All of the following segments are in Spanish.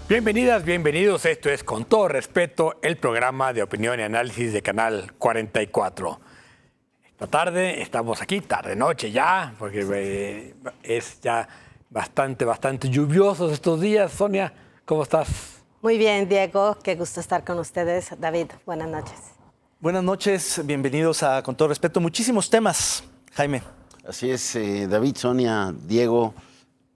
Bienvenidas, bienvenidos. Esto es, con todo respeto, el programa de opinión y análisis de Canal 44. Esta tarde estamos aquí, tarde-noche ya, porque es ya bastante lluviosos estos días. Sonia, ¿cómo estás? Muy bien, Diego. Qué gusto estar con ustedes. David, buenas noches. Buenas noches, bienvenidos a Con todo respeto. Muchísimos temas, Jaime. Así es, David, Sonia, Diego,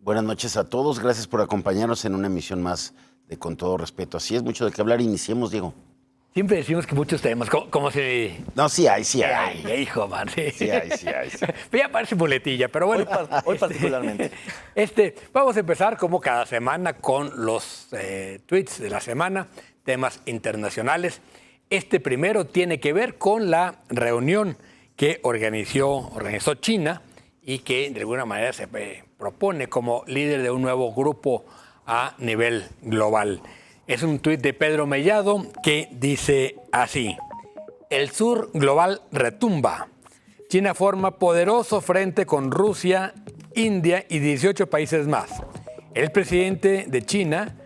buenas noches a todos. Gracias por acompañarnos en una emisión más de Con todo respeto. Así es, mucho de qué hablar. Iniciemos, Diego. Siempre decimos que muchos temas, como si... No, sí hay. Hijo, man. Sí hay. Ya parece muletilla, pero bueno. Hoy particularmente. Vamos a empezar, como cada semana, con los tweets de la semana, temas internacionales. Este primero tiene que ver con la reunión que organizó China y que de alguna manera se propone como líder de un nuevo grupo a nivel global. Es un tuit de Pedro Mellado que dice así: el sur global retumba. China forma poderoso frente con Rusia, India y 18 países más. El presidente de China,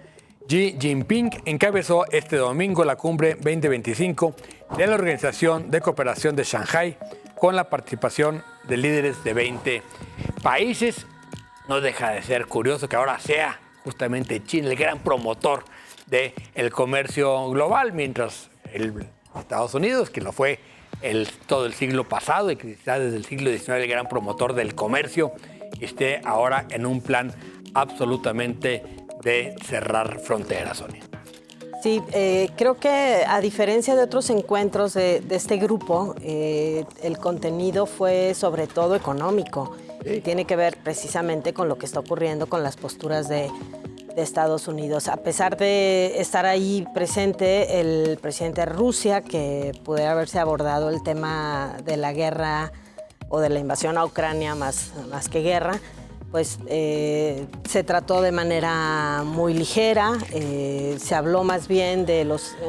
Xi Jinping, encabezó este domingo la cumbre 2025 de la Organización de Cooperación de Shanghái con la participación de líderes de 20 países. No deja de ser curioso que ahora sea justamente China el gran promotor del comercio global, mientras Estados Unidos, que lo fue todo el siglo pasado y que está desde el siglo XIX el gran promotor del comercio, esté ahora en un plan absolutamente de cerrar fronteras, Sonia. Sí, creo que a diferencia de otros encuentros de este grupo, el contenido fue sobre todo económico. Sí. Tiene que ver precisamente con lo que está ocurriendo con las posturas de Estados Unidos. A pesar de estar ahí presente el presidente de Rusia, que pudiera haberse abordado el tema de la guerra o de la invasión a Ucrania más que guerra, pues se trató de manera muy ligera. Se habló más bien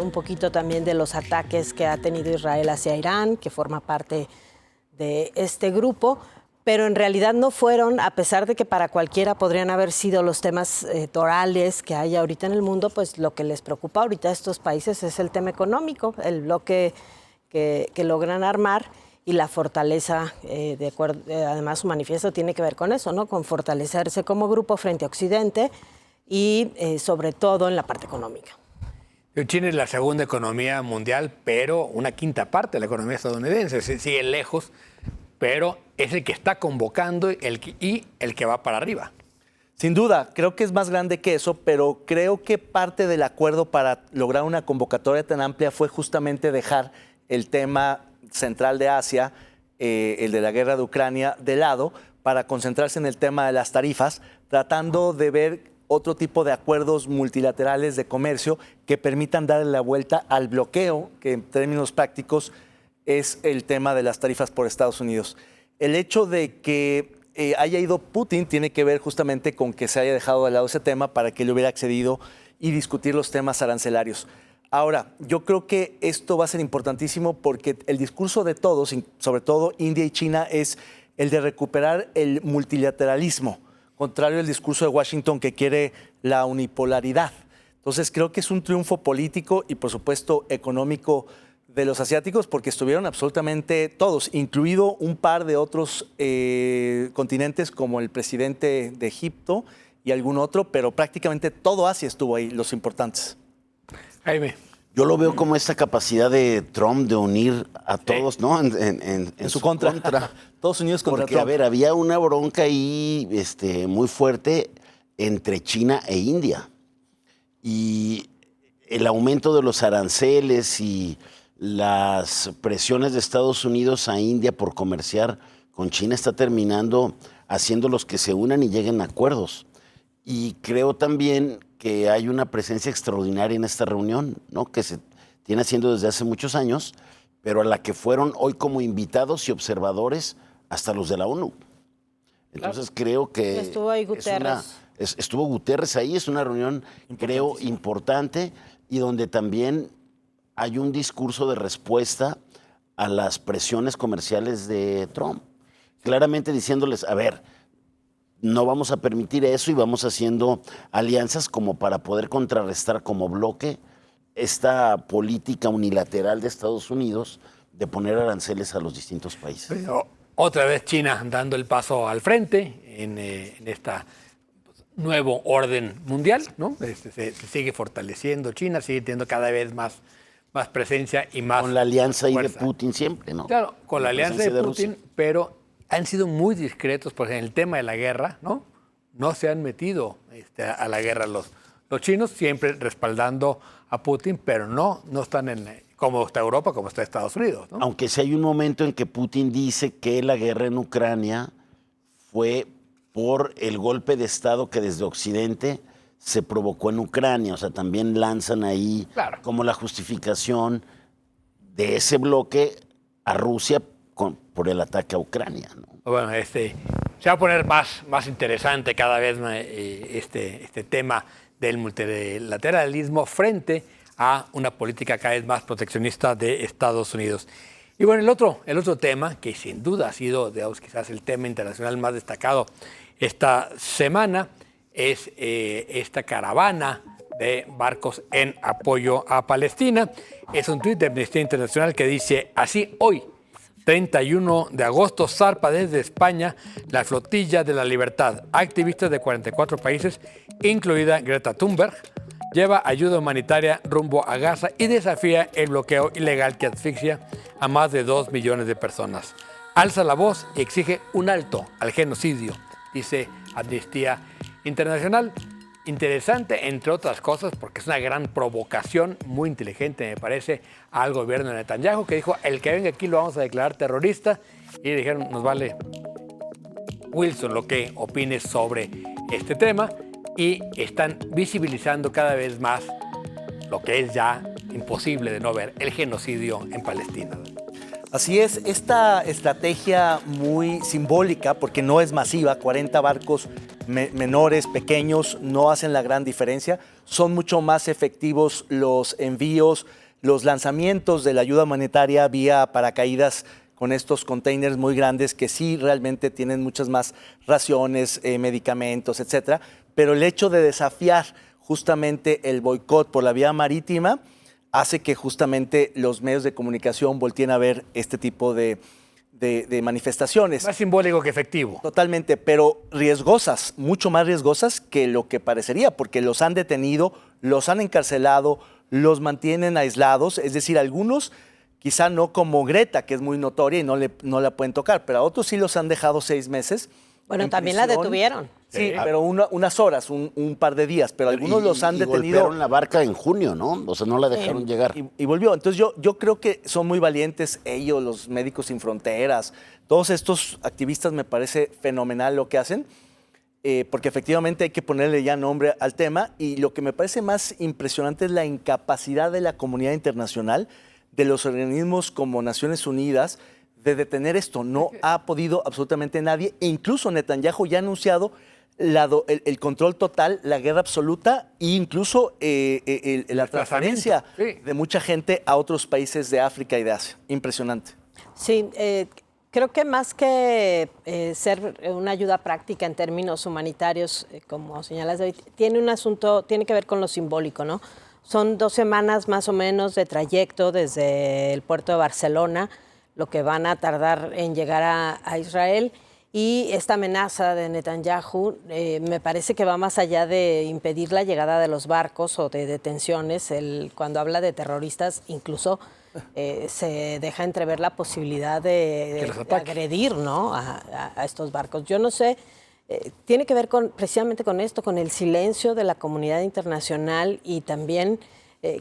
un poquito también de los ataques que ha tenido Israel hacia Irán, que forma parte de este grupo, pero en realidad no fueron, a pesar de que para cualquiera podrían haber sido los temas torales que hay ahorita en el mundo, pues lo que les preocupa ahorita a estos países es el tema económico, el bloque que logran armar y la fortaleza, además su manifiesto tiene que ver con eso, ¿no? Con fortalecerse como grupo frente a Occidente y sobre todo en la parte económica. China es la segunda economía mundial, pero una quinta parte de la economía estadounidense. Sigue lejos, pero es el que está convocando y el que va para arriba. Sin duda, creo que es más grande que eso, pero creo que parte del acuerdo para lograr una convocatoria tan amplia fue justamente dejar el tema central de Asia, el de la guerra de Ucrania, de lado, para concentrarse en el tema de las tarifas, tratando de ver otro tipo de acuerdos multilaterales de comercio que permitan darle la vuelta al bloqueo, que en términos prácticos es el tema de las tarifas por Estados Unidos. El hecho de que haya ido Putin tiene que ver justamente con que se haya dejado de lado ese tema para que él hubiera accedido y discutir los temas arancelarios. Ahora, yo creo que esto va a ser importantísimo porque el discurso de todos, sobre todo India y China, es el de recuperar el multilateralismo, contrario al discurso de Washington que quiere la unipolaridad. Entonces, creo que es un triunfo político y, por supuesto, económico de los asiáticos porque estuvieron absolutamente todos, incluido un par de otros continentes como el presidente de Egipto y algún otro, pero prácticamente todo Asia estuvo ahí, los importantes. Jaime. Yo lo veo como esta capacidad de Trump de unir a todos, ¿no? En su contra. Todos unidos contra Porque, Trump. A ver, había una bronca ahí muy fuerte entre China e India. Y el aumento de los aranceles y las presiones de Estados Unidos a India por comerciar con China está terminando haciéndolos que se unan y lleguen a acuerdos. Y creo también que hay una presencia extraordinaria en esta reunión, ¿no? Que se tiene haciendo desde hace muchos años, pero a la que fueron hoy como invitados y observadores hasta los de la ONU. Entonces creo que estuvo ahí Guterres. Estuvo Guterres ahí, es una reunión, creo, importante y donde también hay un discurso de respuesta a las presiones comerciales de Trump. Claramente diciéndoles, a ver, no vamos a permitir eso y vamos haciendo alianzas como para poder contrarrestar como bloque esta política unilateral de Estados Unidos de poner aranceles a los distintos países. Pero otra vez China dando el paso al frente en esta nuevo orden mundial, ¿no? Se sigue fortaleciendo China, sigue teniendo cada vez más presencia y más con la alianza ahí de fuerza. Putin siempre, ¿no? Claro, con la alianza de Putin, Rusia. pero han sido muy discretos, por ejemplo, en el tema de la guerra, ¿no? No se han metido a la guerra los chinos, siempre respaldando a Putin, pero no están como está Europa, como está Estados Unidos, ¿no? Aunque sí hay un momento en que Putin dice que la guerra en Ucrania fue por el golpe de Estado que desde Occidente se provocó en Ucrania. O sea, también lanzan ahí como la justificación de ese bloque a Rusia por el ataque a Ucrania, ¿no? Bueno, se va a poner más interesante cada vez este tema del multilateralismo frente a una política cada vez más proteccionista de Estados Unidos. Y bueno, el otro tema, que sin duda ha sido, digamos, quizás el tema internacional más destacado esta semana, es esta caravana de barcos en apoyo a Palestina. Es un tuit de Amnistía Internacional que dice así: hoy, 31 de agosto, zarpa desde España la Flotilla de la Libertad. Activistas de 44 países, incluida Greta Thunberg, lleva ayuda humanitaria rumbo a Gaza y desafía el bloqueo ilegal que asfixia a más de 2 millones de personas. Alza la voz y exige un alto al genocidio, dice Amnistía Internacional. Interesante, entre otras cosas, porque es una gran provocación, muy inteligente, me parece, al gobierno de Netanyahu, que dijo: el que venga aquí lo vamos a declarar terrorista. Y dijeron: nos vale, Wilson, lo que opines sobre este tema. Y están visibilizando cada vez más lo que es ya imposible de no ver, el genocidio en Palestina. Así es, esta estrategia muy simbólica, porque no es masiva, 40 barcos menores, pequeños, no hacen la gran diferencia. Son mucho más efectivos los envíos, los lanzamientos de la ayuda humanitaria vía paracaídas con estos containers muy grandes que sí realmente tienen muchas más raciones, medicamentos, etcétera. Pero el hecho de desafiar justamente el boicot por la vía marítima hace que justamente los medios de comunicación volteen a ver este tipo de manifestaciones. Más simbólico que efectivo. Totalmente, pero riesgosas, mucho más riesgosas que lo que parecería, porque los han detenido, los han encarcelado, los mantienen aislados, es decir, algunos quizá no como Greta, que es muy notoria y no la pueden tocar, pero a otros sí los han dejado 6 meses. Bueno, también la detuvieron. Sí, pero unas horas, un par de días, pero algunos los han detenido. Golpearon la barca en junio, ¿no? O sea, no la dejaron llegar. Y volvió. Entonces yo creo que son muy valientes ellos, los Médicos Sin Fronteras, todos estos activistas, me parece fenomenal lo que hacen, porque efectivamente hay que ponerle ya nombre al tema. Y lo que me parece más impresionante es la incapacidad de la comunidad internacional, de los organismos como Naciones Unidas, de detener esto. No ha podido absolutamente nadie, e incluso Netanyahu ya ha anunciado el control total, la guerra absoluta e incluso la transferencia de mucha gente a otros países de África y de Asia. Impresionante. Sí, creo que más que ser una ayuda práctica en términos humanitarios, como señalas, David, tiene que ver con lo simbólico, ¿no? Son 2 semanas más o menos de trayecto desde el puerto de Barcelona, lo que van a tardar en llegar a Israel. Y esta amenaza de Netanyahu me parece que va más allá de impedir la llegada de los barcos o de detenciones. Cuando habla de terroristas, incluso se deja entrever la posibilidad de agredir, ¿no?, a estos barcos. Yo no sé, tiene que ver precisamente con esto, con el silencio de la comunidad internacional y también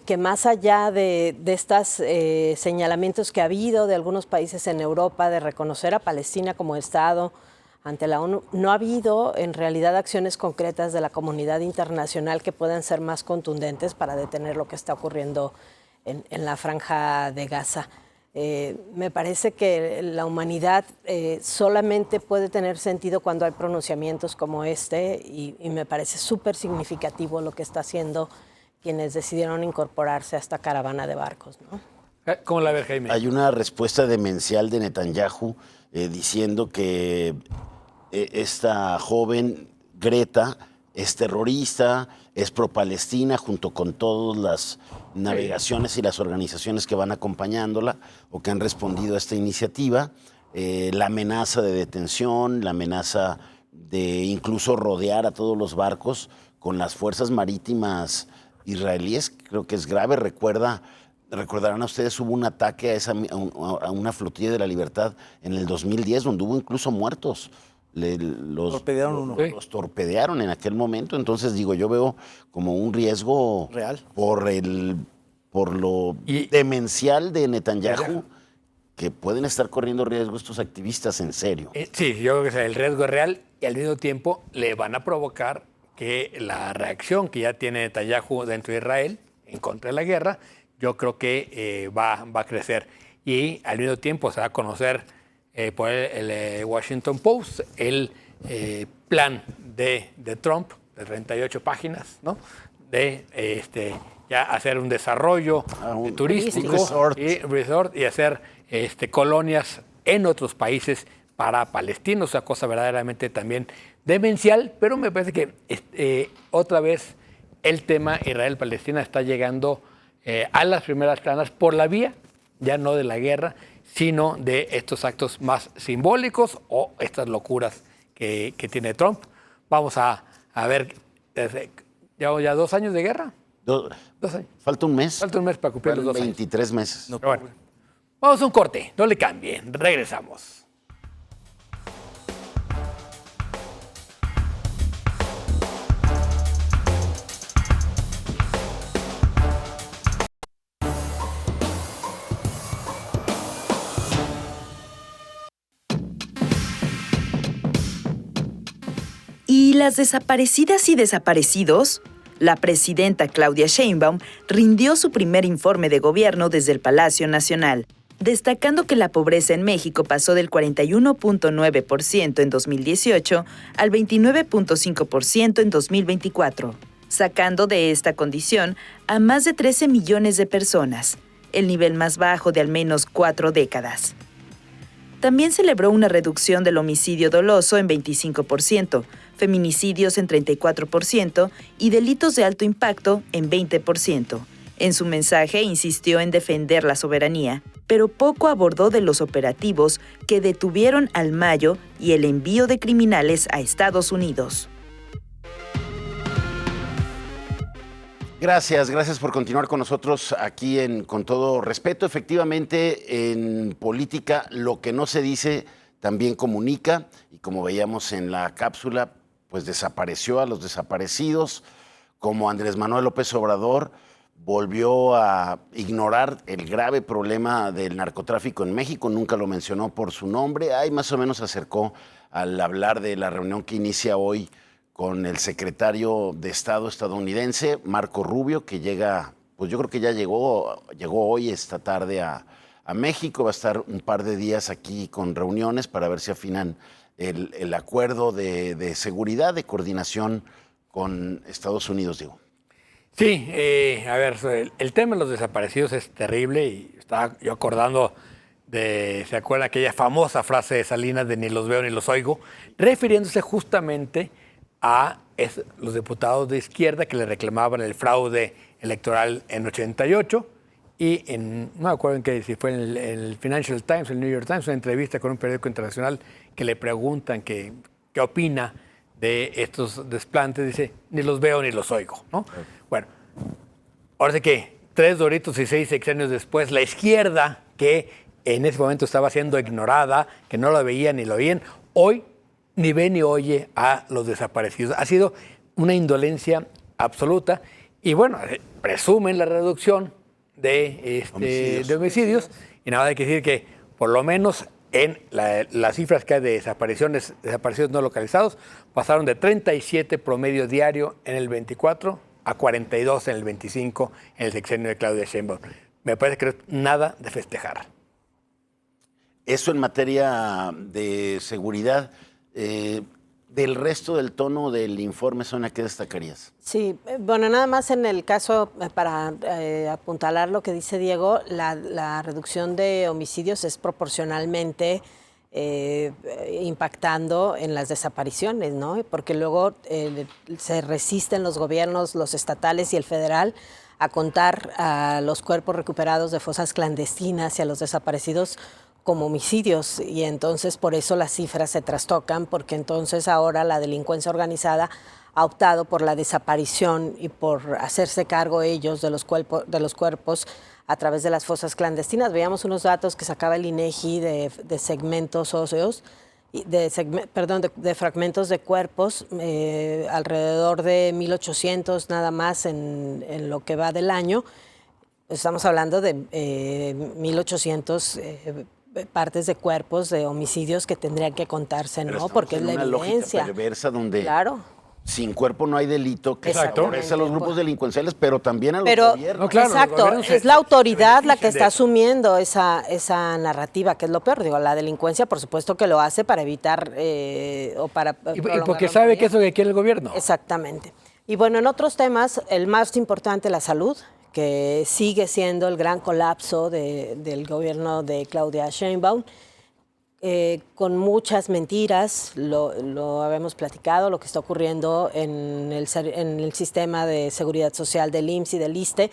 que más allá de estos señalamientos que ha habido de algunos países en Europa de reconocer a Palestina como Estado ante la ONU, no ha habido en realidad acciones concretas de la comunidad internacional que puedan ser más contundentes para detener lo que está ocurriendo en la Franja de Gaza. Me parece que la humanidad solamente puede tener sentido cuando hay pronunciamientos como este y me parece súper significativo lo que está haciendo quienes decidieron incorporarse a esta caravana de barcos, ¿no? ¿Cómo la ves, Jaime? Hay una respuesta demencial de Netanyahu diciendo que esta joven Greta es terrorista, es pro-Palestina, junto con todas las navegaciones y las organizaciones que van acompañándola o que han respondido a esta iniciativa. La amenaza de detención, la amenaza de incluso rodear a todos los barcos con las fuerzas marítimas israelíes, creo que es grave. Recordarán a ustedes, hubo un ataque a una flotilla de la Libertad en el 2010, donde hubo incluso muertos. Torpedearon uno. Los torpedearon en aquel momento. Entonces, digo, yo veo como un riesgo real por lo demencial de Netanyahu, que pueden estar corriendo riesgo estos activistas en serio. Sí, yo creo que el riesgo es real y al mismo tiempo le van a provocar que la reacción que ya tiene Netanyahu dentro de Israel en contra de la guerra, yo creo que va a crecer. Y al mismo tiempo se va a conocer por el Washington Post el plan de Trump de 38 páginas, ¿no? De ya hacer un desarrollo turístico y hacer colonias en otros países para palestinos, una cosa verdaderamente también demencial, pero me parece que otra vez el tema Israel-Palestina está llegando a las primeras planas por la vía, ya no de la guerra, sino de estos actos más simbólicos o estas locuras que tiene Trump. Vamos a ver, ya 2 años de guerra. 2 años. Falta un mes. Falta un mes para cumplir los 2 años. 23 meses. No, bueno, vamos a un corte, no le cambien, regresamos. ¿Y las desaparecidas y desaparecidos? La presidenta Claudia Sheinbaum rindió su primer informe de gobierno desde el Palacio Nacional, destacando que la pobreza en México pasó del 41.9% en 2018 al 29.5% en 2024, sacando de esta condición a más de 13 millones de personas, el nivel más bajo de al menos 4 décadas. También celebró una reducción del homicidio doloso en 25%, feminicidios en 34% y delitos de alto impacto en 20%. En su mensaje insistió en defender la soberanía, pero poco abordó de los operativos que detuvieron al Mayo y el envío de criminales a Estados Unidos. Gracias por continuar con nosotros aquí Con Todo Respeto. Efectivamente, en política lo que no se dice también comunica, y como veíamos en la cápsula, pues desapareció a los desaparecidos, como Andrés Manuel López Obrador volvió a ignorar el grave problema del narcotráfico en México, nunca lo mencionó por su nombre, ahí más o menos se acercó al hablar de la reunión que inicia hoy con el secretario de Estado estadounidense, Marco Rubio, que llega, pues yo creo que ya llegó hoy, esta tarde a México, va a estar un par de días aquí con reuniones para ver si afinan el acuerdo de seguridad, de coordinación con Estados Unidos, digo. Sí, a ver, el tema de los desaparecidos es terrible y estaba yo acordando ¿se acuerda aquella famosa frase de Salinas de ni los veo ni los oigo? Refiriéndose justamente a los diputados de izquierda que le reclamaban el fraude electoral en 88 y no me acuerdo si fue en el Financial Times, el New York Times, una entrevista con un periódico internacional que le preguntan qué opina de estos desplantes, dice, ni los veo ni los oigo, ¿no? Bueno, ahora sí que 3 doritos y 6 sexenios después, la izquierda, que en ese momento estaba siendo ignorada, que no lo veía ni lo oían, hoy ni ve ni oye a los desaparecidos. Ha sido una indolencia absoluta y bueno, presumen la reducción de homicidios y nada, hay que decir que por lo menos en las cifras que hay de desaparecidos no localizados pasaron de 37 promedio diario en el 24 a 42 en el 25 en el sexenio de Claudia Sheinbaum. Me parece que es nada de festejar. Eso en materia de seguridad. Del resto del tono del informe, Sonia, ¿qué destacarías? Sí, bueno, nada más en el caso, para apuntalar lo que dice Diego, la reducción de homicidios es proporcionalmente impactando en las desapariciones, ¿no? Porque luego se resisten los gobiernos, los estatales y el federal, a contar a los cuerpos recuperados de fosas clandestinas y a los desaparecidos como homicidios, y entonces por eso las cifras se trastocan, porque entonces ahora la delincuencia organizada ha optado por la desaparición y por hacerse cargo ellos de los cuerpos a través de las fosas clandestinas. Veíamos unos datos que sacaba el INEGI de segmentos óseos, de fragmentos de cuerpos, alrededor de 1.800 nada más en lo que va del año. Estamos hablando de 1.800 partes de cuerpos de homicidios que tendrían que contarse, Pero ¿no? Porque es la una evidencia. lógica perversa donde Claro. sin cuerpo no hay delito, que Exacto. favorece a los grupos delincuenciales, pero también a los Pero, gobiernos. No, claro, los exacto, gobiernos es la autoridad se la que benefician está de eso. asumiendo esa narrativa, que es lo peor. Digo, la delincuencia, por supuesto que lo hace para evitar o para Y prolongar porque la sabe que impunidad. eso que quiere el gobierno. Exactamente. Y bueno, en otros temas, el más importante, la salud, que sigue siendo el gran colapso del gobierno de Claudia Sheinbaum, con muchas mentiras, lo habíamos platicado, lo que está ocurriendo en el sistema de seguridad social del IMSS y del ISSSTE,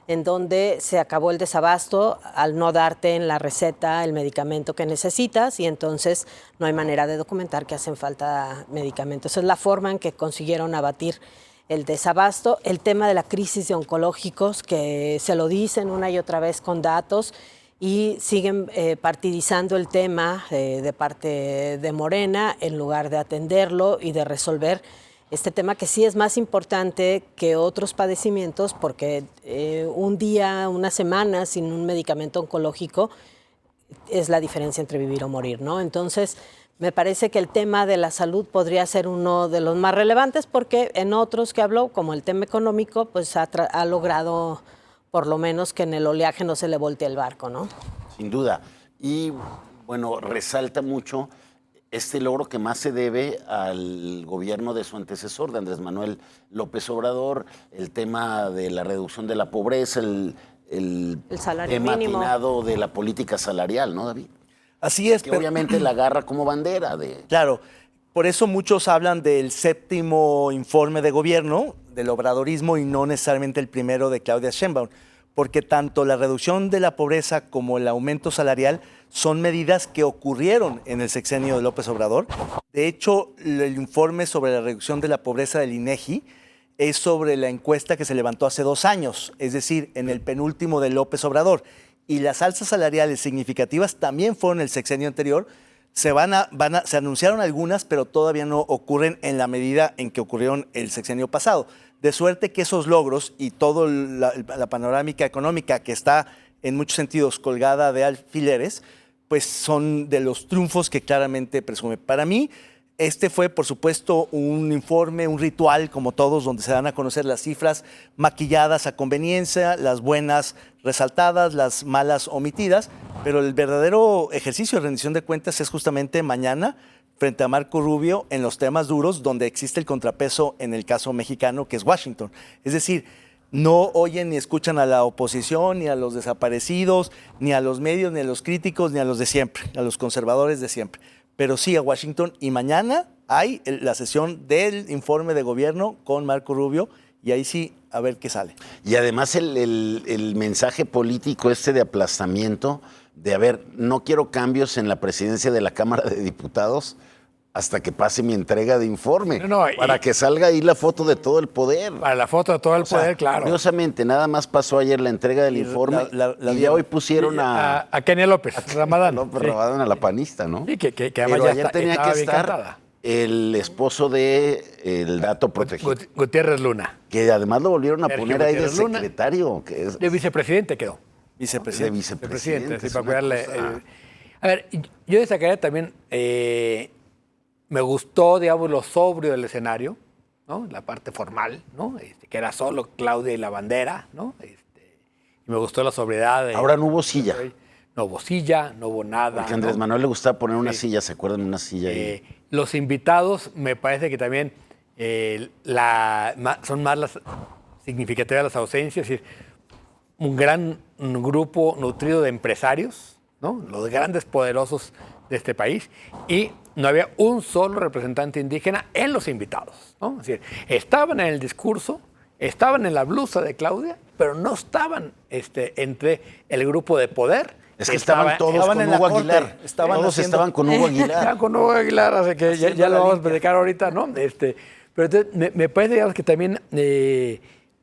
en donde se acabó el desabasto al no darte en la receta el medicamento que necesitas, y entonces no hay manera de documentar que hacen falta medicamentos. Esa es la forma en que consiguieron abatir el desabasto. El tema de la crisis de oncológicos, que se lo dicen una y otra vez con datos, y siguen partidizando el tema de parte de Morena en lugar de atenderlo y de resolver este tema, que sí es más importante que otros padecimientos, porque un día, una semana sin un medicamento oncológico es la diferencia entre vivir o morir, ¿no? Entonces, me parece que el tema de la salud podría ser uno de los más relevantes, porque en otros que habló, como el tema económico, pues ha logrado por lo menos que en el oleaje no se le voltee el barco, ¿no? Sin duda. Y bueno, resalta mucho este logro que más se debe al gobierno de su antecesor, de Andrés Manuel López Obrador, el tema de la reducción de la pobreza, el salario tema mínimo atinado de la política salarial, ¿no, David? Así es, Que pero obviamente la agarra como bandera de... claro, por eso muchos hablan del séptimo informe de gobierno, del obradorismo, y no necesariamente el primero de Claudia Sheinbaum, porque tanto la reducción de la pobreza como el aumento salarial son medidas que ocurrieron en el sexenio de López Obrador. De hecho, el informe sobre la reducción de la pobreza del INEGI es sobre la encuesta que se levantó hace 2 años, es decir, en el penúltimo de López Obrador. Y las alzas salariales significativas también fueron el sexenio anterior. Se anunciaron algunas, pero todavía no ocurren en la medida en que ocurrieron el sexenio pasado. De suerte que esos logros y toda la panorámica económica, que está en muchos sentidos colgada de alfileres, pues son de los triunfos que claramente presume. Para mí, este fue, por supuesto, un informe, un ritual, como todos, donde se dan a conocer las cifras maquilladas a conveniencia, las buenas resaltadas, las malas omitidas, pero el verdadero ejercicio de rendición de cuentas es justamente mañana, frente a Marco Rubio, en los temas duros, donde existe el contrapeso en el caso mexicano, que es Washington. Es decir, no oyen ni escuchan a la oposición, ni a los desaparecidos, ni a los medios, ni a los críticos, ni a los de siempre, a los conservadores de siempre. Pero sí a Washington, y mañana hay la sesión del informe de gobierno con Marco Rubio, y ahí sí, a ver qué sale. Y además el mensaje político de aplastamiento, de a ver, no quiero cambios en la presidencia de la Cámara de Diputados hasta que pase mi entrega de informe, para que salga ahí la foto de todo el poder. Para la foto de todo el poder, claro. Curiosamente, nada más pasó ayer la entrega del informe y ya hoy pusieron a Kenia López Ramadán. López Ramadán, a la panista, ¿no? Sí, que Pero además ya ayer tenía estaba que bien estar cantada. el esposo de el dato protegido, Gutiérrez Luna. que además lo volvieron a Sergio poner ahí de Gutiérrez Luna. secretario. Que es, De vicepresidente quedó. de Vicepresidente. vicepresidente. Sí, es para una cuidarle. cosa- A ver, yo destacaría también, me gustó, digamos, lo sobrio del escenario, ¿no? La parte formal, ¿no? Que era solo Claudia y la bandera, ¿no? Y me gustó la sobriedad. Ahora no hubo silla. No hubo silla, no hubo nada. Porque a Andrés ¿no? Manuel le gustaba poner una silla, ¿se acuerdan de una silla ahí? Los invitados, me parece que también son más las significativas las ausencias, es decir, un gran grupo nutrido de empresarios, ¿no? Los grandes poderosos de este país, y no había un solo representante indígena en los invitados, ¿no? Es decir, estaban en el discurso, estaban en la blusa de Claudia, pero no estaban entre el grupo de poder. Es que estaban todos estaban con en la Hugo corte, Aguilar. estaban Todos haciendo- estaban con Hugo Aguilar. Ya con Hugo Aguilar, así que ya lo vamos a platicar ahorita, ¿no? Pero entonces, me parece, digamos, que también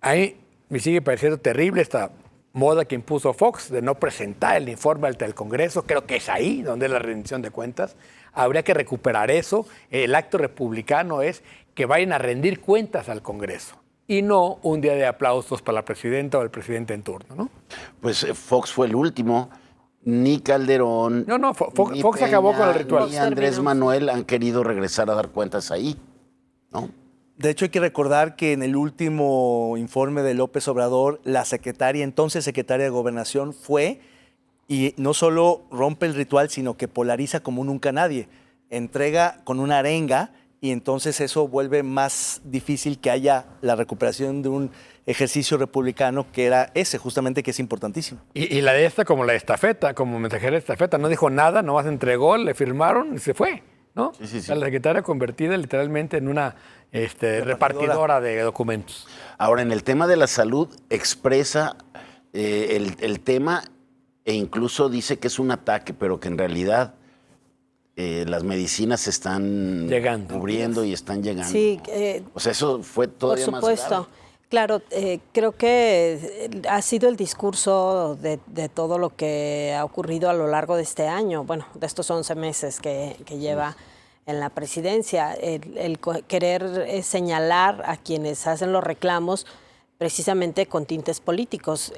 a mí me sigue pareciendo terrible esta moda que impuso Fox de no presentar el informe ante el Congreso. Creo que es ahí donde es la rendición de cuentas. Habría que recuperar eso. El acto republicano es que vayan a rendir cuentas al Congreso y no un día de aplausos para la presidenta o el presidente en turno, ¿no? Pues Fox fue el último. Ni Calderón. No, Fox ni acabó con el ritual. Ni Andrés Manuel han querido regresar a dar cuentas ahí, ¿no? De hecho, hay que recordar que en el último informe de López Obrador, la entonces secretaria de Gobernación fue, y no solo rompe el ritual, sino que polariza como nunca nadie. Entrega con una arenga, y entonces eso vuelve más difícil que haya la recuperación de un ejercicio republicano que era ese, justamente, que es importantísimo. Y la de esta, como la de estafeta, como mensajera de estafeta, no dijo nada, nomás entregó, le firmaron y se fue, ¿no? Sí. O sea, la secretaria convertida literalmente en una repartidora de documentos. Ahora, en el tema de la salud, expresa el tema e incluso dice que es un ataque, pero que en realidad las medicinas se están Llegando. cubriendo y están llegando. Sí, O sea, eso fue por todavía más supuesto. grave. Claro, creo que ha sido el discurso de todo lo que ha ocurrido a lo largo de este año, bueno, de estos 11 meses que lleva en la presidencia, el querer señalar a quienes hacen los reclamos precisamente con tintes políticos.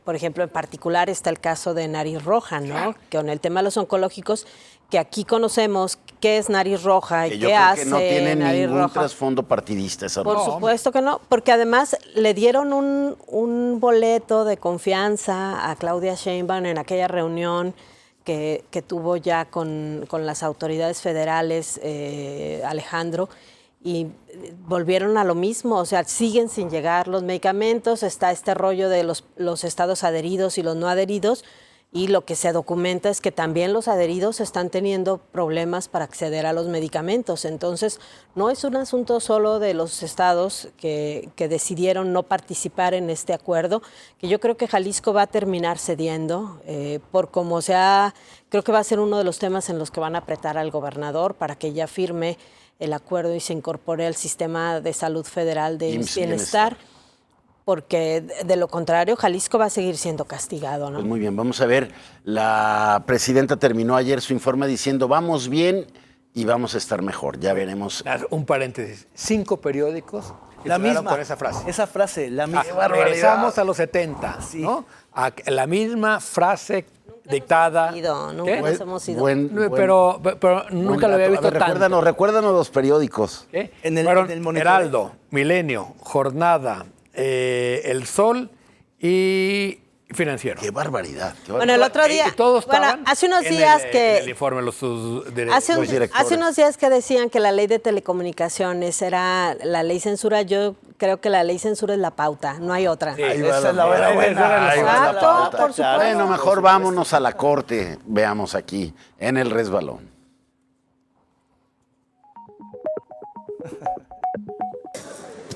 Por ejemplo, en particular está el caso de Nariz Roja, ¿no? Que con el tema de los oncológicos, que aquí conocemos qué es Nariz Roja y Que yo qué creo hace que no tiene Nariz ningún Roja. trasfondo partidista esa Por razón. supuesto que no, porque además le dieron un boleto de confianza a Claudia Sheinbaum en aquella reunión que tuvo ya con las autoridades federales, Alejandro, y volvieron a lo mismo, o sea, siguen sin llegar los medicamentos, está este rollo de los estados adheridos y los no adheridos, y lo que se documenta es que también los adheridos están teniendo problemas para acceder a los medicamentos. Entonces, no es un asunto solo de los estados que decidieron no participar en este acuerdo, que yo creo que Jalisco va a terminar cediendo, por como sea, creo que va a ser uno de los temas en los que van a apretar al gobernador para que ya firme el acuerdo y se incorpore al sistema de salud federal de IMSS bienestar. Porque de lo contrario, Jalisco va a seguir siendo castigado, ¿no? Pues muy bien, vamos a ver. La presidenta terminó ayer su informe diciendo vamos bien y vamos a estar mejor. Ya veremos. Un paréntesis. 5 periódicos La titularon misma. con esa frase. Esa frase, la misma. barbaridad. Regresamos a los 70, Sí. ¿no? A la misma frase dictada. Nunca ¿Qué? nos hemos ido. Pero nunca lo había visto tanto. Recuérdanos los periódicos. ¿Qué? En el monitoreo. Heraldo, Milenio, Jornada, El Sol y Financiero. Qué barbaridad. qué Bueno, el barbaridad. otro día, Y todos bueno, estaban hace unos en días en el informe los directores. hace unos días que decían que la ley de telecomunicaciones era la ley censura. Yo creo que la ley censura es la pauta, no hay otra. Sí, Esa es la buena, buena. Ahí va la Exacto, pauta. por supuesto. Bueno, mejor vámonos a la corte. Veamos aquí, en el resbalón.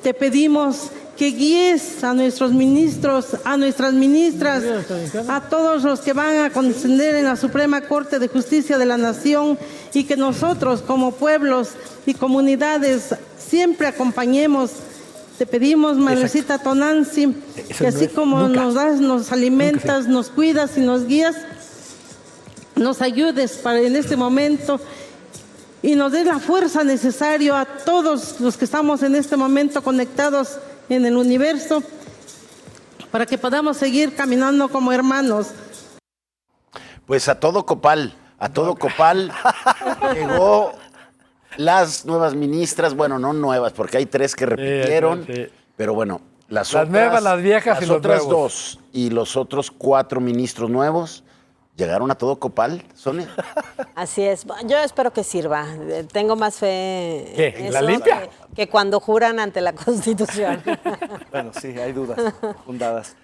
Te pedimos que guíes a nuestros ministros, a nuestras ministras, a todos los que van a contender en la Suprema Corte de Justicia de la Nación y que nosotros como pueblos y comunidades siempre acompañemos. Te pedimos, Madrecita Tonantzin, Eso que no así es como nunca. nos das, nos alimentas, nos cuidas y nos guías, nos ayudes para en este momento y nos des la fuerza necesaria a todos los que estamos en este momento conectados en el universo para que podamos seguir caminando como hermanos. Pues a todo copal llegó las nuevas ministras, bueno, no nuevas, porque hay 3 que repitieron, sí. pero bueno, las Las otras, nuevas, las viejas y las los otras nuevos. 2 y los otros 4 ministros nuevos llegaron a todo copal, Sonia. Así es. Yo espero que sirva. Tengo más fe ¿Qué? en ¿La eso limpia? que cuando juran ante la Constitución. Bueno, sí, hay dudas fundadas.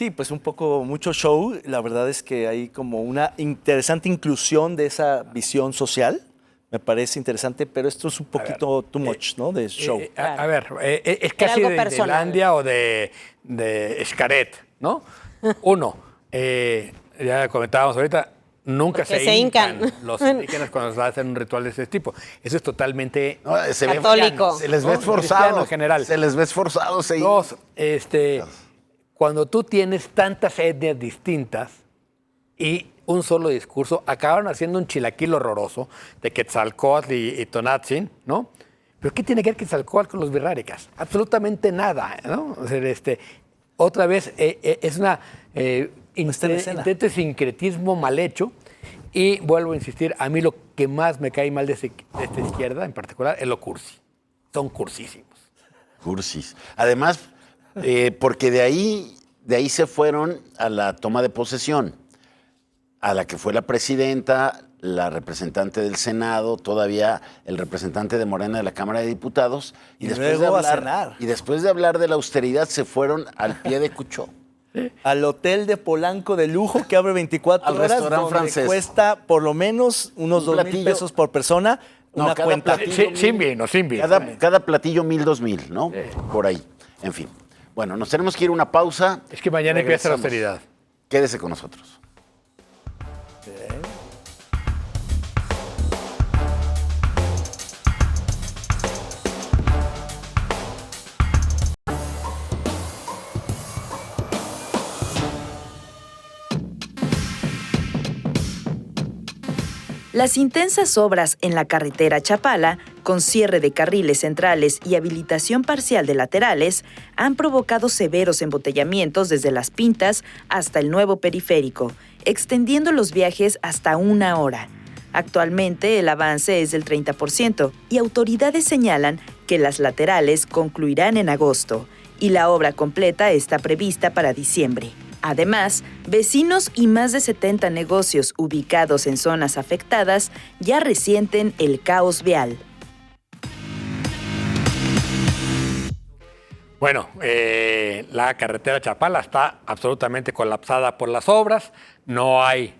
Sí, pues un poco mucho show. La verdad es que hay como una interesante inclusión de esa visión social. Me parece interesante, pero esto es un poquito too much, ¿no? De show. A ver, es Era casi algo de personal. Islandia o de Xcaret, ¿no? Uno, ya comentábamos ahorita, nunca Porque se se hincan hincan. los indígenas cuando hacen un ritual de ese tipo. Eso es totalmente No, se ve- Católico. Se les ve ¿no? esforzado. Cristiano en general. Se les ve esforzado. Dos, cuando tú tienes tantas etnias distintas y un solo discurso, acabaron haciendo un chilaquil horroroso de Quetzalcóatl y Tonatzin, ¿no? ¿Pero qué tiene que ver Quetzalcóatl con los birráricas? Absolutamente nada, ¿no? O sea, otra vez es una está en escena. intento de sincretismo mal hecho. Y vuelvo a insistir, a mí lo que más me cae mal de esta izquierda en particular es lo cursi. Son cursísimos. Cursis. Además, porque de ahí se fueron a la toma de posesión, a la que fue la presidenta, la representante del Senado, todavía el representante de Morena de la Cámara de Diputados, Y luego a cenar. y después de hablar de la austeridad se fueron al pie de Cuchó. Al hotel de Polanco de lujo que abre 24 Al horas, restaurante donde francés. cuesta por lo menos unos Un 2,000 platillo. pesos por persona, No, una cada cuenta. platillo. Sin vino, sin vino. Cada platillo 1,000, 2,000, ¿no? Por ahí. En fin. Bueno, nos tenemos que ir a una pausa. Es que mañana empieza la Regresamos. austeridad. Quédese con nosotros. Las intensas obras en la carretera Chapala, con cierre de carriles centrales y habilitación parcial de laterales, han provocado severos embotellamientos desde Las Pintas hasta el nuevo periférico, extendiendo los viajes hasta 1 hora. Actualmente el avance es del 30% y autoridades señalan que las laterales concluirán en agosto y la obra completa está prevista para diciembre. Además, vecinos y más de 70 negocios ubicados en zonas afectadas ya resienten el caos vial. Bueno, la carretera Chapala está absolutamente colapsada por las obras. No hay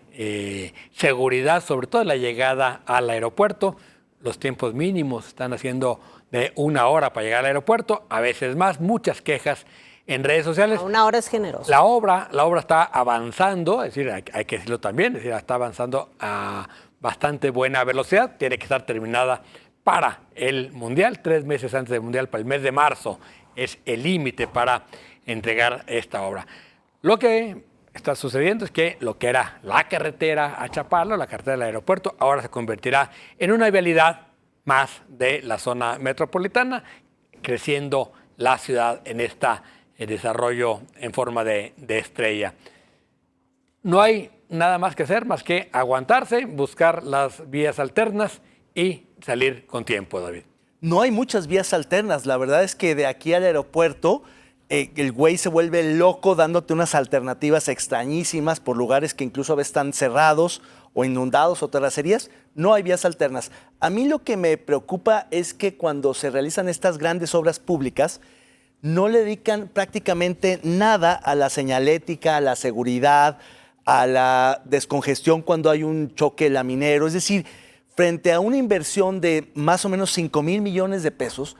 seguridad, sobre todo en la llegada al aeropuerto. Los tiempos mínimos están haciendo de 1 hora para llegar al aeropuerto, a veces más, muchas quejas en redes sociales. A 1 hora es generoso. La obra está avanzando, es decir, hay que decirlo también, es decir, está avanzando a bastante buena velocidad, tiene que estar terminada para el Mundial, 3 meses antes del Mundial, para el mes de marzo es el límite para entregar esta obra. Lo que está sucediendo es que lo que era la carretera a Chapala, la carretera del aeropuerto, ahora se convertirá en una vialidad más de la zona metropolitana, creciendo la ciudad en el desarrollo en forma de estrella. No hay nada más que hacer, más que aguantarse, buscar las vías alternas y salir con tiempo, David. No hay muchas vías alternas. La verdad es que de aquí al aeropuerto, el güey se vuelve loco dándote unas alternativas extrañísimas por lugares que incluso a veces están cerrados o inundados o terracerías. No hay vías alternas. A mí lo que me preocupa es que cuando se realizan estas grandes obras públicas, no le dedican prácticamente nada a la señalética, a la seguridad, a la descongestión cuando hay un choque laminero. Es decir, frente a una inversión de más o menos 5,000 millones de pesos,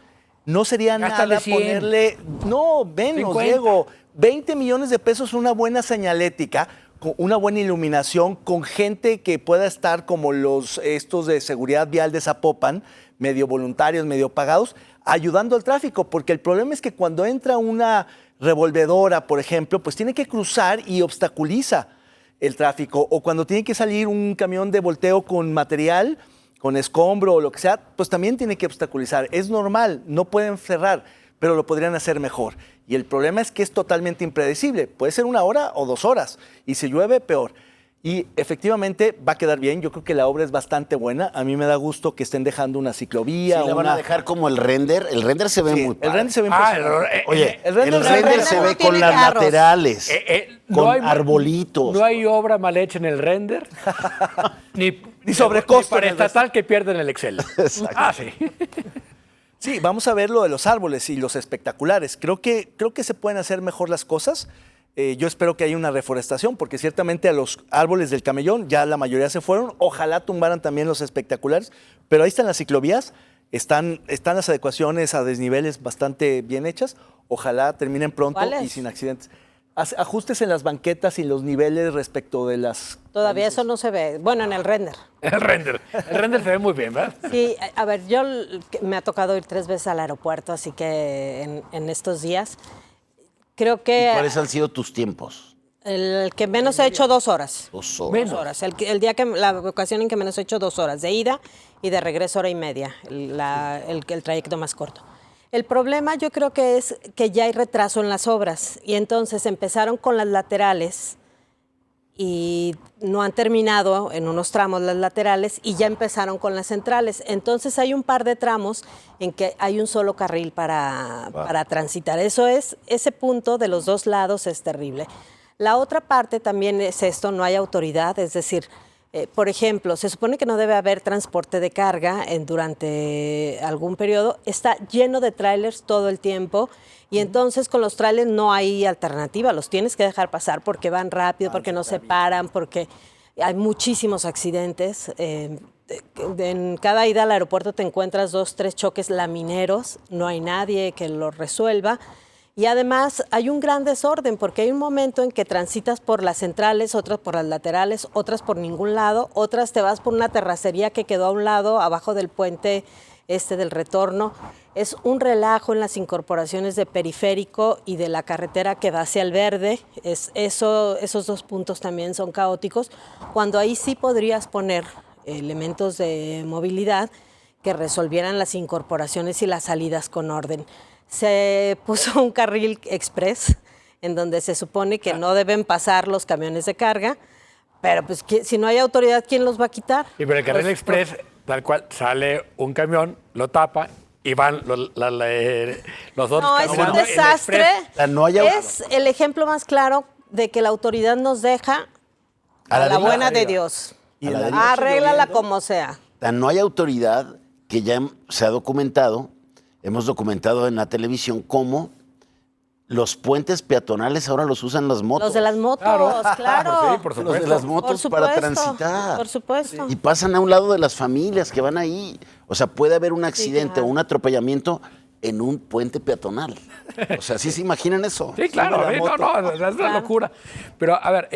no sería Gástale nada 100. ponerle, no, menos, 50. Diego, 20 millones de pesos una buena señalética, con una buena iluminación, con gente que pueda estar como estos de seguridad vial de Zapopan, medio voluntarios, medio pagados, ayudando al tráfico, porque el problema es que cuando entra una revolvedora, por ejemplo, pues tiene que cruzar y obstaculiza el tráfico, o cuando tiene que salir un camión de volteo con material, con escombro o lo que sea, pues también tiene que obstaculizar. Es normal, no pueden cerrar, pero lo podrían hacer mejor. Y el problema es que es totalmente impredecible. Puede ser 1 hora o 2 horas, y si llueve, peor. Y efectivamente va a quedar bien. Yo creo que la obra es bastante buena. A mí me da gusto que estén dejando una ciclovía. Sí, le van a dejar como el render. El render se ve Sí, muy padre. el render se ve Ah, impresionante. Oye, el el render render, se se no ve tiene con las carros. laterales, con no hay- arbolitos. No hay obra mal hecha en el render, ni sobrecosto para en el estatal que pierden el Excel. Ah, sí. Sí, vamos a ver lo de los árboles y los espectaculares. Creo que se pueden hacer mejor las cosas. Yo espero que haya una reforestación, porque ciertamente a los árboles del Camellón ya la mayoría se fueron. Ojalá tumbaran también los espectaculares, pero ahí están las ciclovías, están las adecuaciones a desniveles bastante bien hechas. Ojalá terminen pronto y sin accidentes. Ajustes en las banquetas y los niveles respecto de las... Todavía eso no se ve. Bueno, en el render. El render se ve muy bien, ¿verdad? Sí, a ver, yo me ha tocado ir 3 veces al aeropuerto, así que en estos días creo que... ¿Y cuáles han sido tus tiempos? El que menos he hecho 2 horas. 2 horas. Menos. 2 horas. La ocasión en que menos he hecho 2 horas de ida y de regreso 1:30, el trayecto más corto. El problema yo creo que es que ya hay retraso en las obras y entonces empezaron con las laterales y no han terminado en unos tramos las laterales y ya empezaron con las centrales. Entonces hay un par de tramos en que hay un solo carril para transitar. Ese punto de los 2 lados es terrible. La otra parte también es esto, no hay autoridad, es decir, por ejemplo, se supone que no debe haber transporte de carga durante algún periodo. Está lleno de tráilers todo el tiempo y entonces con los tráilers no hay alternativa. Los tienes que dejar pasar porque van rápido, porque no se paran, porque hay muchísimos accidentes. En cada ida al aeropuerto te encuentras 2, 3 choques lamineros. No hay nadie que los resuelva. Y además hay un gran desorden porque hay un momento en que transitas por las centrales, otras por las laterales, otras por ningún lado, otras te vas por una terracería que quedó a un lado, abajo del puente del retorno. Es un relajo en las incorporaciones de Periférico y de la carretera que va hacia el Verde. Esos 2 puntos también son caóticos, cuando ahí sí podrías poner elementos de movilidad que resolvieran las incorporaciones y las salidas con orden. Se puso un carril express en donde se supone que no deben pasar los camiones de carga, pero pues si no hay autoridad, ¿quién los va a quitar? Y pero el carril express, tal cual, sale un camión, lo tapa y van los otros No, es caminando un en el desastre. express. No hay Es el ejemplo más claro de que la autoridad nos deja a la deriva. buena de Dios. Y en la noche Arréglala lloviendo. como sea. No hay autoridad, que ya se ha documentado, hemos documentado en la televisión cómo los puentes peatonales ahora los usan las motos. Los de las motos, claro. Sí, por supuesto. Los de las motos Por supuesto, para transitar. por supuesto. Y pasan a un lado de las familias que van ahí. O sea, puede haber un accidente claro. o un atropellamiento en un puente peatonal. O sea, ¿sí se imaginan eso? Sí, claro, Sube la sí, moto. es una locura. Pero, a ver,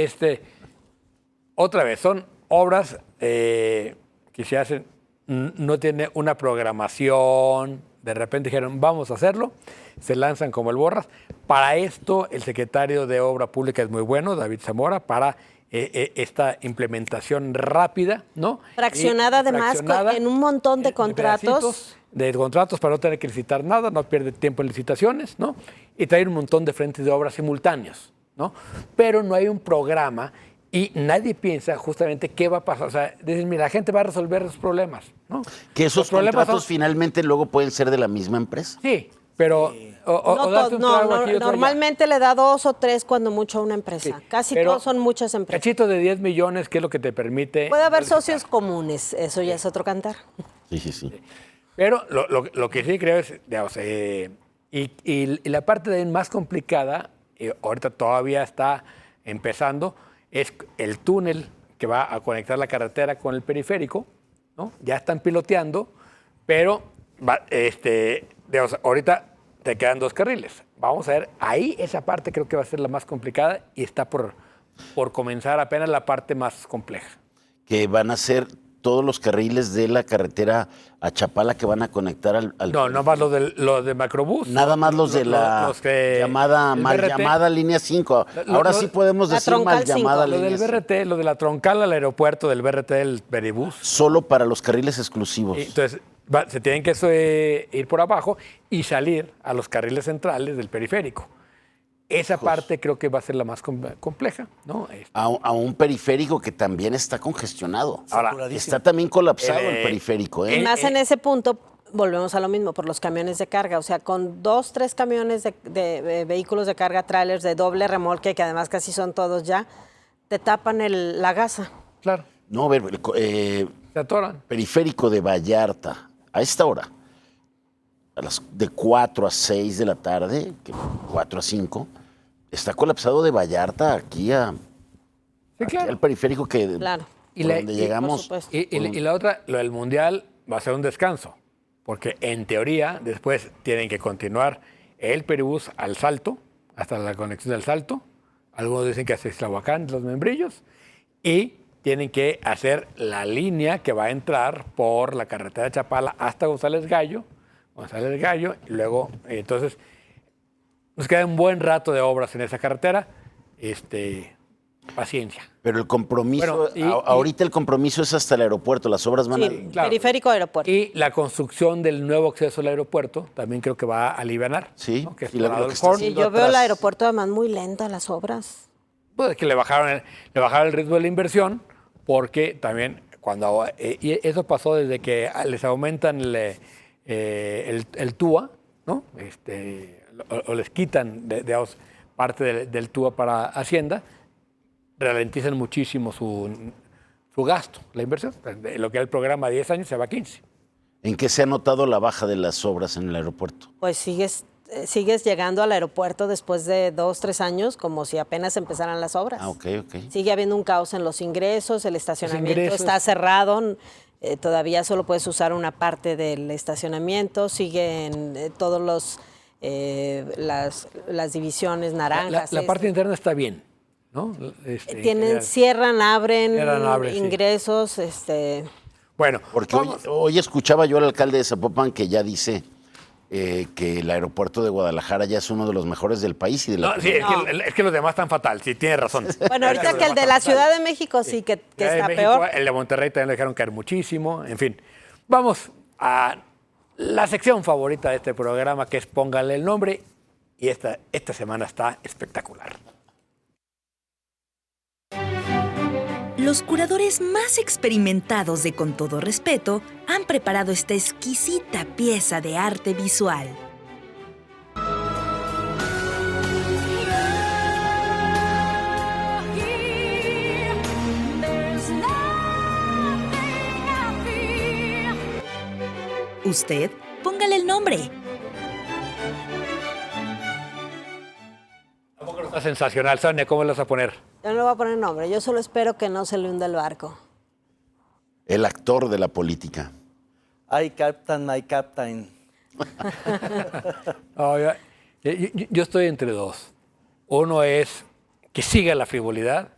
otra vez, son obras que se hacen, no tiene una programación, de repente dijeron, vamos a hacerlo, se lanzan como el borras. Para esto, el secretario de Obra Pública es muy bueno, David Zamora, para esta implementación rápida, ¿no? Fraccionada además en un montón de contratos para no tener que licitar nada, no pierde tiempo en licitaciones, ¿no? Y traer un montón de frentes de obras simultáneos, ¿no? Pero no hay un programa y nadie piensa justamente qué va a pasar. O sea, dicen, mira, la gente va a resolver los problemas, ¿no? Que esos Los problemas contratos finalmente luego pueden ser de la misma empresa. Sí, pero... o darte un trago aquí y otro allá. Normalmente le da 2 o 3 cuando mucho a una empresa. Sí, Casi pero todos son muchas empresas. Cachito de 10 millones, ¿qué es lo que te permite? Puede haber socios comunes, eso ya es otro cantar. Sí. Pero lo que sí creo es, digamos, y la parte más complicada, ahorita todavía está empezando, es el túnel que va a conectar la carretera con el periférico, ¿no? Ya están piloteando, pero digamos, ahorita te quedan 2 carriles. Vamos a ver, ahí esa parte creo que va a ser la más complicada y está por comenzar apenas la parte más compleja. Que van a ser todos los carriles de la carretera a Chapala que van a conectar al No, nomás los de Macrobús. Nada más los de la mal llamada línea 5. Ahora sí podemos la decir mal troncal llamada 5. Lo línea del 5. BRT, lo de la troncal al aeropuerto del BRT del Peribús. Solo para los carriles exclusivos. Entonces, se tienen que ir por abajo y salir a los carriles centrales del periférico. Esa parte creo que va a ser la más compleja, ¿no? A un periférico que también está congestionado. Ahora, está también colapsado el periférico. Y más en ese punto, volvemos a lo mismo, por los camiones de carga. O sea, con 2, 3 camiones de vehículos de carga, trailers de doble remolque, que además casi son todos ya, te tapan la gasa. Claro, No, a ver, se atoran. periférico de Vallarta, a esta hora, de 4 a 6 de la tarde, 4 a 5, Está colapsado de Vallarta aquí Sí, aquí claro. al periférico que Claro. por donde llegamos. por supuesto. Y la otra, lo del Mundial va a ser un descanso, porque en teoría después tienen que continuar el Peribús al Salto, hasta la conexión del Salto. Algunos dicen que hasta Ixtlahuacán, los Membrillos, y tienen que hacer la línea que va a entrar por la carretera de Chapala hasta González Gallo, y luego, entonces, nos queda un buen rato de obras en esa carretera. Paciencia. Pero el compromiso, Bueno, ahorita el compromiso es hasta el aeropuerto, las obras van Sí, claro. periférico aeropuerto. Y la construcción del nuevo acceso al aeropuerto también creo que va a alivianar. Sí, ¿no? Que es y lo por que está Adolfo. Sí, haciendo yo veo el atrás. aeropuerto además muy lenta las obras. Pues es que le bajaron el ritmo de la inversión, porque también cuando y eso pasó desde que les aumentan el TUA, ¿no? O les quitan digamos, parte del TUA para Hacienda, ralentizan muchísimo su gasto, la inversión. De lo que era el programa de 10 años se va a 15. ¿En qué se ha notado la baja de las obras en el aeropuerto? Pues sigues llegando al aeropuerto después de 2, 3 años como si apenas empezaran las obras. Ah, ok. Sigue habiendo un caos en los ingresos, el estacionamiento ingresos. está cerrado, todavía solo puedes usar una parte del estacionamiento, siguen todos los las divisiones naranjas. La parte interna está bien, ¿no? Cierran, abren, sí. ingresos, Bueno, Porque hoy escuchaba yo al alcalde de Zapopan que ya dice que el aeropuerto de Guadalajara ya es uno de los mejores del país y de la no, sí, es que los demás están fatal, sí, tiene razón. Bueno, ahorita que el de la Ciudad de México sí que Ya de está México, peor. El de Monterrey también lo dejaron caer muchísimo, en fin. Vamos a la sección favorita de este programa, que es Póngale el nombre, y esta semana está espectacular. Los curadores más experimentados de Con Todo Respeto han preparado esta exquisita pieza de arte visual. Usted, póngale el nombre. Tampoco está sensacional, Sonia, ¿cómo le vas a poner? Yo no le voy a poner nombre, yo solo espero que no se le hunda el barco. El actor de la política. Ay, Captain, my Captain. No, yo estoy entre dos. Uno es que siga la frivolidad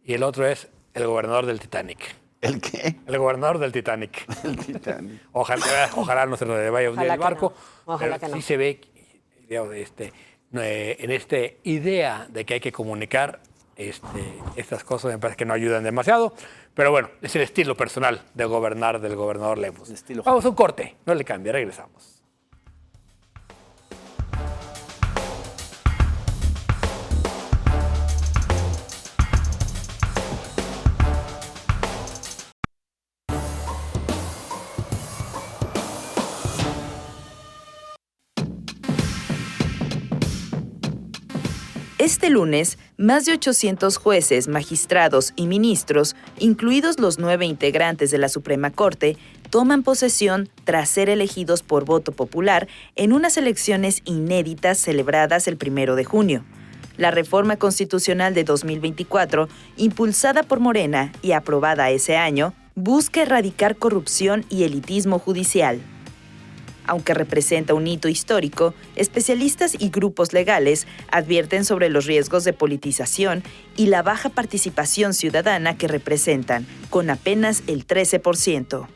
y el otro es el gobernador del Titanic. ¿El qué? El gobernador del Titanic. El Titanic. Ojalá no se le vaya a hundir Ojalá el que barco. no. Ojalá pero que no. sí se ve, digamos, en esta idea de que hay que comunicar estas cosas, me parece que no ayudan demasiado. Pero bueno, es el estilo personal de gobernar del gobernador Lemus. El estilo. Vamos a un corte, no le cambie, regresamos. Este lunes, más de 800 jueces, magistrados y ministros, incluidos los 9 integrantes de la Suprema Corte, toman posesión tras ser elegidos por voto popular en unas elecciones inéditas celebradas el 1 de junio. La reforma constitucional de 2024, impulsada por Morena y aprobada ese año, busca erradicar corrupción y elitismo judicial. Aunque representa un hito histórico, especialistas y grupos legales advierten sobre los riesgos de politización y la baja participación ciudadana que representan, con apenas el 13%.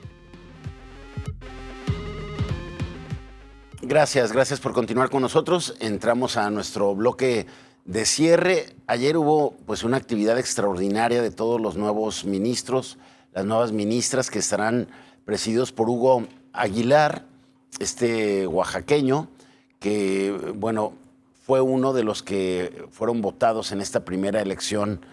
Gracias por continuar con nosotros. Entramos a nuestro bloque de cierre. Ayer hubo pues una actividad extraordinaria de todos los nuevos ministros, las nuevas ministras que estarán presididos por Hugo Aguilar, oaxaqueño, que, bueno, fue uno de los que fueron votados en esta primera elección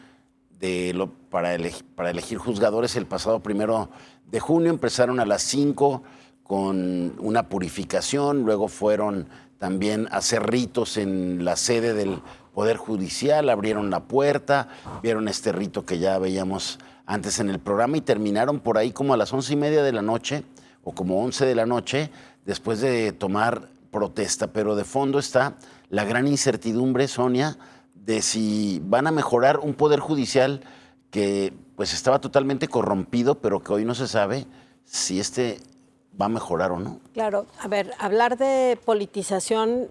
para elegir juzgadores el pasado 1 de junio. Empezaron a las 5 con una purificación, luego fueron también a hacer ritos en la sede del Poder Judicial, abrieron la puerta, vieron este rito que ya veíamos antes en el programa y terminaron por ahí como a las 11:30 de la noche o como 11 de la noche, después de tomar protesta. Pero de fondo está la gran incertidumbre, Sonia, de si van a mejorar un poder judicial que pues estaba totalmente corrompido, pero que hoy no se sabe si va a mejorar o no. Claro, a ver, hablar de politización,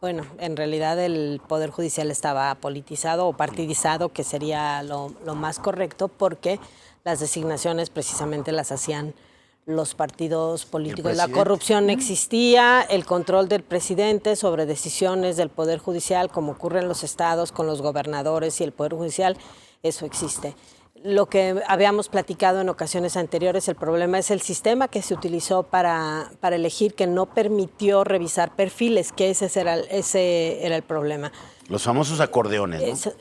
bueno, en realidad el Poder Judicial estaba politizado o partidizado, que sería lo más correcto, porque las designaciones precisamente las hacían los partidos políticos. La corrupción existía, el control del presidente sobre decisiones del Poder Judicial, como ocurre en los estados con los gobernadores y el Poder Judicial, eso existe. Lo que habíamos platicado en ocasiones anteriores, el problema es el sistema que se utilizó para elegir, que no permitió revisar perfiles, que ese era el problema. Los famosos acordeones, ¿no?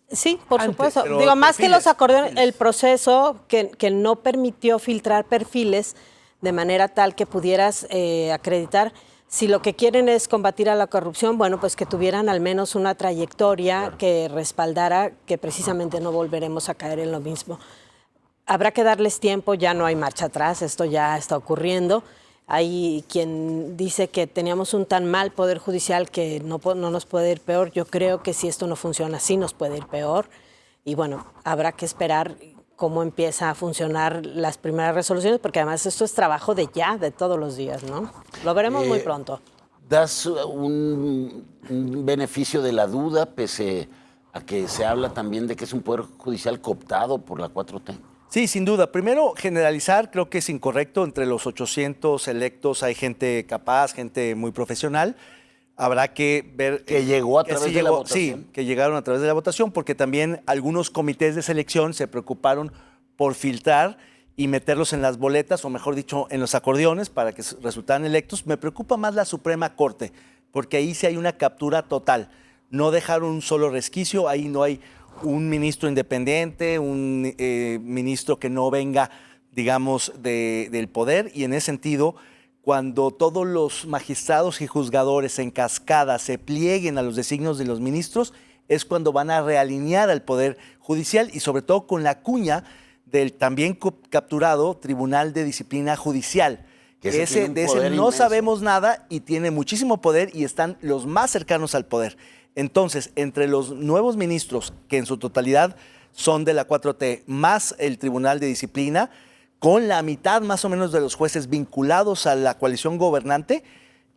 Sí, por supuesto. pero Digo, más que los acordeones, perfiles. el proceso que no permitió filtrar perfiles de manera tal que pudieras acreditar. Si lo que quieren es combatir a la corrupción, bueno, pues que tuvieran al menos una trayectoria que respaldara que precisamente no volveremos a caer en lo mismo. Habrá que darles tiempo, ya no hay marcha atrás, esto ya está ocurriendo. Hay quien dice que teníamos un tan mal Poder Judicial que no nos puede ir peor. Yo creo que si esto no funciona así, nos puede ir peor. Y bueno, habrá que esperar cómo empieza a funcionar las primeras resoluciones, porque además esto es trabajo de todos los días, ¿no? Lo veremos muy pronto. ¿Das un beneficio de la duda, pese a que se habla también de que es un poder judicial cooptado por la 4T? Sí, sin duda. Primero, generalizar creo que es incorrecto. Entre los 800 electos hay gente capaz, gente muy profesional. Habrá que ver... Que llegó a través de la votación. Sí, que llegaron a través de la votación, porque también algunos comités de selección se preocuparon por filtrar y meterlos en las boletas, o mejor dicho, en los acordeones, para que resultaran electos. Me preocupa más la Suprema Corte, porque ahí sí hay una captura total. No dejaron un solo resquicio, ahí no hay un ministro independiente, un ministro que no venga, digamos, del poder, y en ese sentido, cuando todos los magistrados y juzgadores en cascada se plieguen a los designios de los ministros, es cuando van a realinear al Poder Judicial, y sobre todo con la cuña del también capturado Tribunal de Disciplina Judicial. Que De ese no inmenso. sabemos nada y tiene muchísimo poder, y están los más cercanos al poder. Entonces, entre los nuevos ministros, que en su totalidad son de la 4T, más el Tribunal de Disciplina, con la mitad más o menos de los jueces vinculados a la coalición gobernante,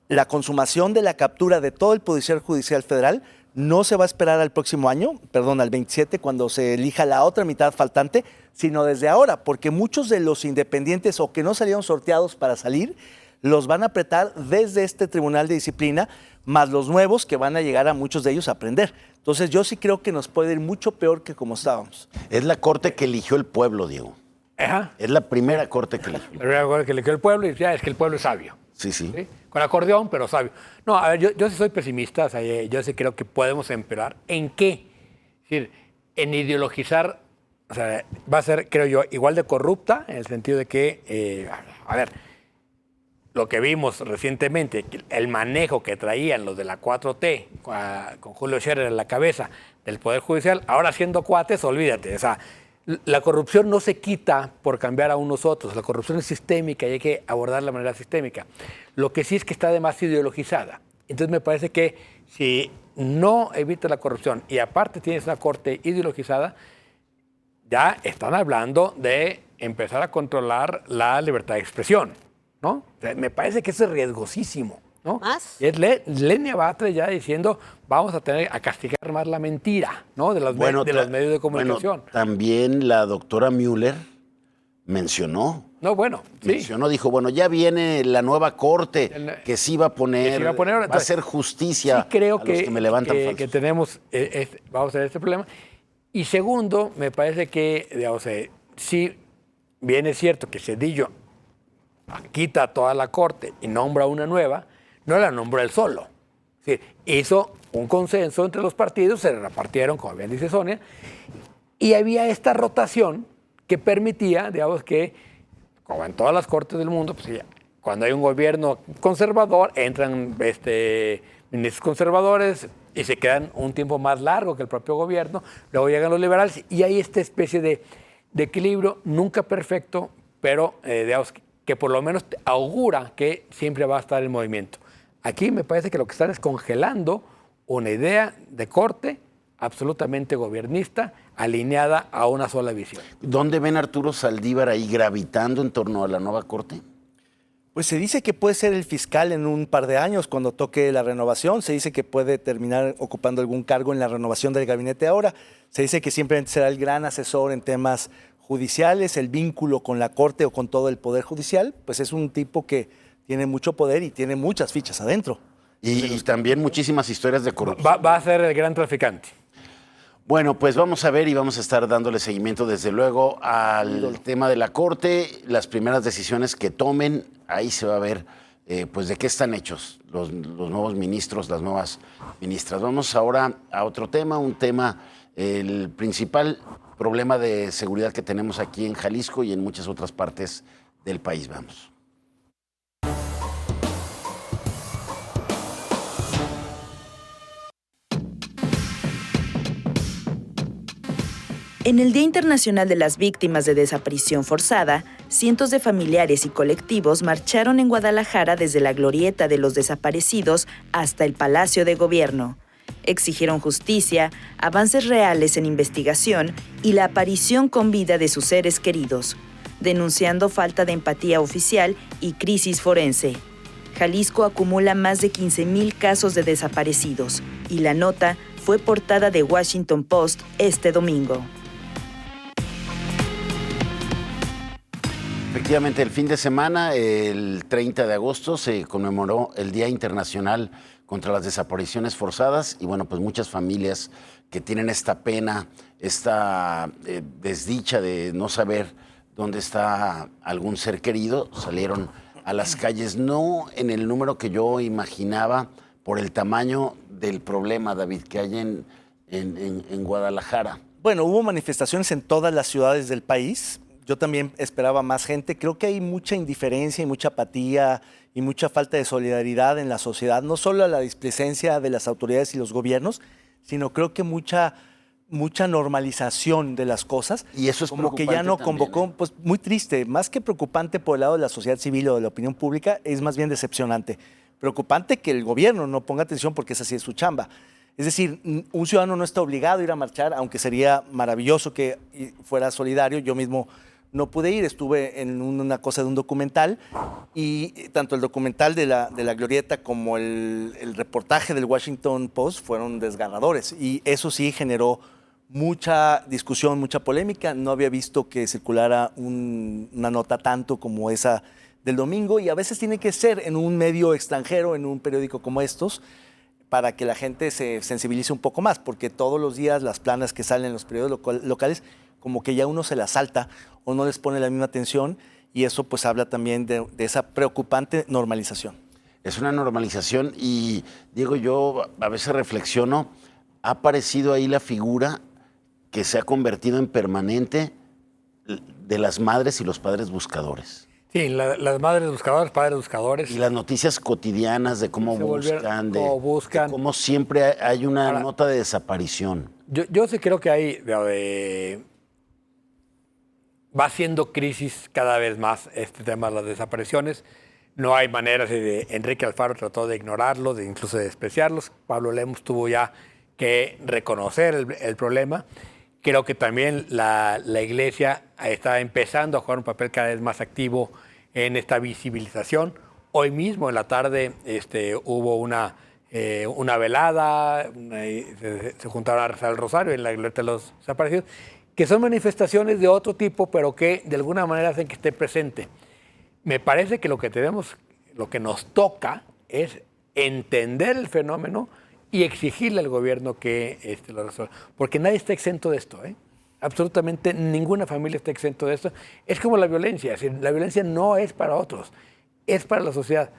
la consumación de la captura de todo el Poder Judicial Federal no se va a esperar al próximo año, al 27, cuando se elija la otra mitad faltante, sino desde ahora, porque muchos de los independientes o que no salieron sorteados para salir, los van a apretar desde este Tribunal de Disciplina, más los nuevos que van a llegar a muchos de ellos a aprender. Entonces yo sí creo que nos puede ir mucho peor que como estábamos. Es la corte que eligió el pueblo, Diego. Ajá. Es la primera corte que eligió. La primera cosa que le quedó el pueblo, y ya es que el pueblo es sabio. Sí, sí. ¿Sí? Con acordeón, pero sabio. No, a ver, yo sí soy pesimista, o sea, yo sí creo que podemos empeorar. ¿En qué? Es decir, en ideologizar, o sea, va a ser, creo yo, igual de corrupta, en el sentido de que, a ver, lo que vimos recientemente, el manejo que traían los de la 4T, con Julio Scherer en la cabeza del Poder Judicial, ahora siendo cuates, olvídate, o sea, la corrupción no se quita por cambiar a unos otros. La corrupción es sistémica y hay que abordarla de manera sistémica. Lo que sí es que está además ideologizada. Entonces me parece que si no evitas la corrupción y aparte tienes una corte ideologizada, ya están hablando de empezar a controlar la libertad de expresión, ¿no? O sea, me parece que eso es riesgosísimo, ¿no? ¿Más? Y es Lenia Batres ya diciendo, vamos a tener a castigar más la mentira, ¿no? De los medios de comunicación. Bueno, también la doctora Müller mencionó. No, bueno, sí. Mencionó, dijo, bueno, ya viene la nueva corte que sí va a poner, va a hacer justicia sí creo a los que me levantan falsos. Que tenemos, vamos a tener este problema. Y segundo, me parece que, digamos, sí bien es cierto que Zedillo quita a toda la corte y nombra una nueva, no la nombró él solo. Es decir, hizo un consenso entre los partidos, se repartieron, como bien dice Sonia, y había esta rotación que permitía, digamos, que, como en todas las cortes del mundo, pues, cuando hay un gobierno conservador, entran ministros conservadores y se quedan un tiempo más largo que el propio gobierno, luego llegan los liberales y hay esta especie de equilibrio, nunca perfecto, pero digamos que por lo menos augura que siempre va a estar en movimiento. Aquí me parece que lo que están es congelando una idea de corte absolutamente gobernista, alineada a una sola visión. ¿Dónde ven a Arturo Saldívar ahí gravitando en torno a la nueva Corte? Pues se dice que puede ser el fiscal en un par de años cuando toque la renovación. Se dice que puede terminar ocupando algún cargo en la renovación del gabinete ahora. Se dice que simplemente será el gran asesor en temas judiciales, el vínculo con la Corte o con todo el Poder Judicial. Pues es un tipo que tiene mucho poder y tiene muchas fichas adentro. Y también muchísimas historias de corrupción. Va a ser el gran traficante. Bueno, pues vamos a ver y vamos a estar dándole seguimiento desde luego al tema de la Corte, las primeras decisiones que tomen, ahí se va a ver pues de qué están hechos los nuevos ministros, las nuevas ministras. Vamos ahora a otro tema, un tema, el principal problema de seguridad que tenemos aquí en Jalisco y en muchas otras partes del país. Vamos. En el Día Internacional de las Víctimas de Desaparición Forzada, cientos de familiares y colectivos marcharon en Guadalajara desde la Glorieta de los Desaparecidos hasta el Palacio de Gobierno. Exigieron justicia, avances reales en investigación y la aparición con vida de sus seres queridos, denunciando falta de empatía oficial y crisis forense. Jalisco acumula más de 15,000 casos de desaparecidos y la nota fue portada de Washington Post este domingo. Efectivamente, el fin de semana, el 30 de agosto, se conmemoró el Día Internacional contra las Desapariciones Forzadas y bueno, pues muchas familias que tienen esta pena, esta desdicha de no saber dónde está algún ser querido, salieron a las calles, no en el número que yo imaginaba por el tamaño del problema, David, que hay en Guadalajara. Bueno, hubo manifestaciones en todas las ciudades del país. Yo también esperaba más gente. Creo que hay mucha indiferencia y mucha apatía y mucha falta de solidaridad en la sociedad, no solo a la displicencia de las autoridades y los gobiernos, sino creo que mucha normalización de las cosas. Y eso es como que ya no también, convocó, pues muy triste, más que preocupante por el lado de la sociedad civil o de la opinión pública, es más bien decepcionante. Preocupante que el gobierno no ponga atención porque esa sí es su chamba. Es decir, un ciudadano no está obligado a ir a marchar, aunque sería maravilloso que fuera solidario. Yo mismo no pude ir, estuve en una cosa de un documental y tanto el documental de la Glorieta como el reportaje del Washington Post fueron desgarradores y eso sí generó mucha discusión, mucha polémica. No había visto que circulara una nota tanto como esa del domingo y a veces tiene que ser en un medio extranjero, en un periódico como estos, para que la gente se sensibilice un poco más, porque todos los días las planas que salen en los periódicos locales como que ya uno se las salta o no les pone la misma atención y eso pues habla también de esa preocupante normalización. Es una normalización y, Diego, yo a veces reflexiono, ha aparecido ahí la figura que se ha convertido en permanente de las madres y los padres buscadores. Sí, las madres buscadoras, padres buscadores. Y las noticias cotidianas de cómo buscan, de cómo siempre hay una nota de desaparición. Yo sí creo que hay... va siendo crisis cada vez más este tema de las desapariciones. No hay maneras de... Enrique Alfaro trató de ignorarlos, incluso de despreciarlos. Pablo Lemos tuvo ya que reconocer el problema. Creo que también la Iglesia está empezando a jugar un papel cada vez más activo en esta visibilización. Hoy mismo en la tarde hubo una velada, se juntaron a rezar el rosario en la Glorieta de los Desaparecidos, que son manifestaciones de otro tipo, pero que de alguna manera hacen que esté presente. Me parece que lo que nos toca es entender el fenómeno y exigirle al gobierno que lo resuelva. Porque nadie está exento de esto, ¿eh? Absolutamente ninguna familia está exento de esto. Es como la violencia. Es decir, la violencia no es para otros, es para la sociedad.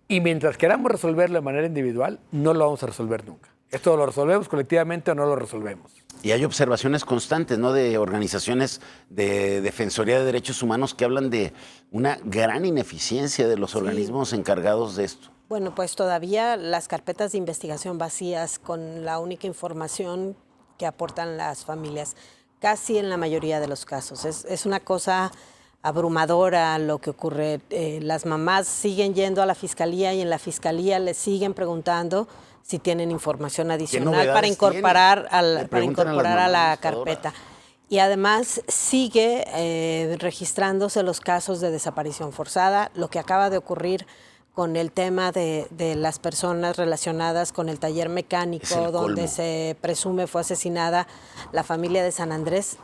Y mientras queramos resolverlo de manera individual, no lo vamos a resolver nunca. Esto lo resolvemos colectivamente o no lo resolvemos. Y hay observaciones constantes, ¿no?, de organizaciones de Defensoría de Derechos Humanos que hablan de una gran ineficiencia de los organismos encargados de esto. Bueno, pues todavía las carpetas de investigación vacías con la única información que aportan las familias, casi en la mayoría de los casos. Es una cosa abrumadora lo que ocurre. Las mamás siguen yendo a la fiscalía y en la fiscalía les siguen preguntando si tienen información adicional novedades para incorporar, tienen? para incorporar a la administradora. carpeta. Y además sigue registrándose los casos de desaparición forzada, lo que acaba de ocurrir con el tema de las personas relacionadas con el taller mecánico, donde se presume fue asesinada la familia de San Andrés.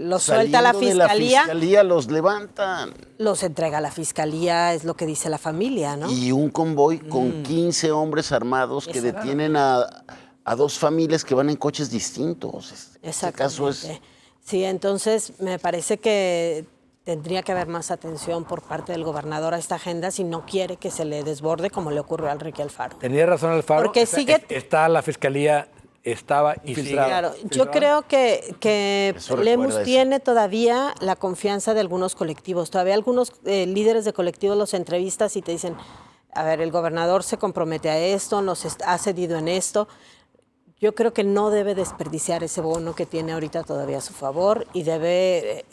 Lo suelta la Saliendo de fiscalía, la fiscalía los levantan. los entrega a la fiscalía, es lo que dice la familia, ¿no? Y un convoy con 15 hombres armados que detienen a 2 familias que van en coches distintos. Este caso es... Sí, entonces me parece que tendría que haber más atención por parte del gobernador a esta agenda si no quiere que se le desborde como le ocurrió a Enrique Alfaro. Tenía razón Alfaro. Porque sigue... Está la fiscalía, estaba y sigue. Claro, yo creo que Eso recuerda Lemus eso. tiene todavía la confianza de algunos colectivos. Todavía algunos líderes de colectivos los entrevistas y te dicen, a ver, el gobernador se compromete a esto, nos ha cedido en esto. Yo creo que no debe desperdiciar ese bono que tiene ahorita todavía a su favor y debe,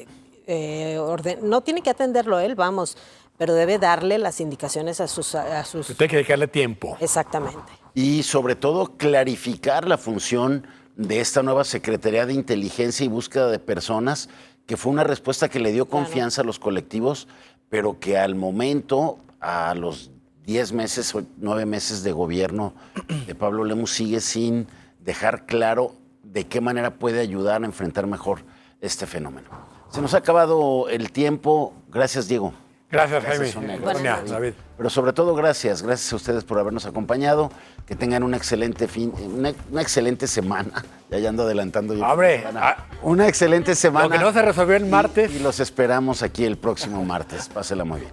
no tiene que atenderlo él, vamos, pero debe darle las indicaciones a sus... Usted hay que dedicarle tiempo. Exactamente. Y sobre todo clarificar la función de esta nueva Secretaría de Inteligencia y Búsqueda de Personas, que fue una respuesta que le dio confianza a los colectivos, pero que al momento, a los 10 meses o 9 meses de gobierno de Pablo Lemus, sigue sin dejar claro de qué manera puede ayudar a enfrentar mejor este fenómeno. Se nos ha acabado el tiempo. Gracias, Diego. Gracias, Jaime. Sonia. Sonia, David. Pero sobre todo gracias a ustedes por habernos acompañado. Que tengan una excelente una excelente semana. Ya ando adelantando yo. Hombre, Una excelente semana. lo que no se resolvió el martes. Y los esperamos aquí el próximo martes. Pásela muy bien.